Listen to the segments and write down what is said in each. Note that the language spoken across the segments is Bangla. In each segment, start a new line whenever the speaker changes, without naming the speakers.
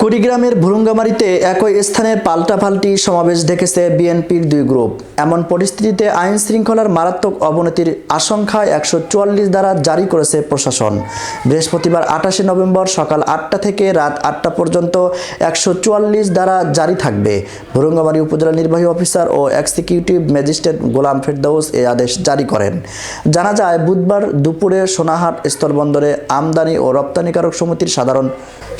কুড়িগ্রামের ভুরুঙ্গামারীতে একই স্থানে পাল্টাপাল্টি সমাবেশ ডেকেছে বিএনপির দুই গ্রুপ। এমন পরিস্থিতিতে আইন শৃঙ্খলার মারাত্মক অবনতির আশঙ্কায় ১৪৪ ধারা জারি করেছে প্রশাসন। বৃহস্পতিবার ২৮ নভেম্বর সকাল ৮টা থেকে রাত ৮টা পর্যন্ত ১৪৪ ধারা জারি থাকবে। ভুরুঙ্গামারী উপজেলা নির্বাহী অফিসার ও এক্সিকিউটিভ ম্যাজিস্ট্রেট গোলাম ফেরদৌস এই আদেশ জারি করেন। জানা যায়, বুধবার দুপুরে সোনাহাট স্থলবন্দরে আমদানি ও রপ্তানিকারক সমিতির সাধারণ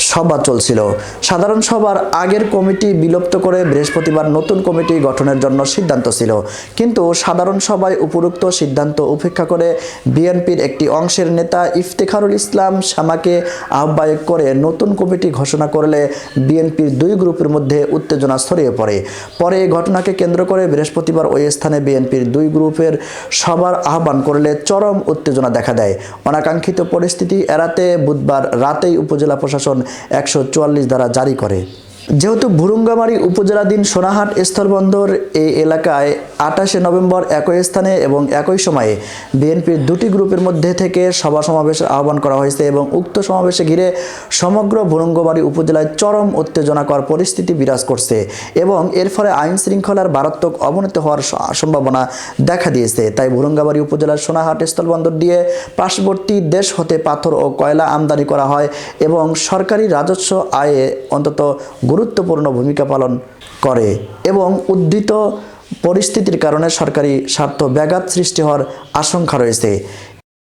সভা চলছিল। সাধারণ সভার আগের কমিটি বিলুপ্ত করে বৃহস্পতিবার নতুন কমিটি গঠনের জন্য সিদ্ধান্ত ছিল, কিন্তু সাধারণ সভায় উপরোক্ত সিদ্ধান্ত উপেক্ষা করে বিএনপির একটি অংশের নেতা ইফতেখারুল ইসলাম শামাকে আহ্বায়ক করে নতুন কমিটি ঘোষণা করলে বিএনপির দুই গ্রুপের মধ্যে উত্তেজনা ছড়িয়ে পড়ে। পরে এই ঘটনাকে কেন্দ্র করে বৃহস্পতিবার ওই স্থানে বিএনপির দুই গ্রুপের সভার আহ্বান করলে চরম উত্তেজনা দেখা দেয়। অনাকাঙ্ক্ষিত পরিস্থিতি এড়াতে বুধবার রাতেই উপজেলা প্রশাসন ১৪৪ ধারা জারি করে। যেহেতু ভুরুঙ্গামারী উপজেলাধীন সোনাহাট স্থলবন্দর এই এলাকায় ২৮ নভেম্বর একই স্থানে এবং একই সময়ে বিএনপির দুটি গ্রুপের মধ্যে থেকে সভা সমাবেশের আহ্বান করা হয়েছে এবং উক্ত সমাবেশে ঘিরে সমগ্র ভুরুঙ্গামারী উপজেলায় চরম উত্তেজনাকর পরিস্থিতি বিরাজ করছে এবং এর ফলে আইন শৃঙ্খলার মারাত্মক অবনতি হওয়ার সম্ভাবনা দেখা দিয়েছে। তাই ভুরুঙ্গামারী উপজেলার সোনাহাট স্থলবন্দর দিয়ে পার্শ্ববর্তী দেশ হতে পাথর ও কয়লা আমদানি করা হয় এবং সরকারি রাজস্ব আয়ে অন্তত গুরুত্বপূর্ণ ভূমিকা পালন করে এবং উদ্ধৃত পরিস্থিতির কারণে সরকারি স্বার্থ ব্যাঘাত সৃষ্টি হওয়ার আশঙ্কা রয়েছে।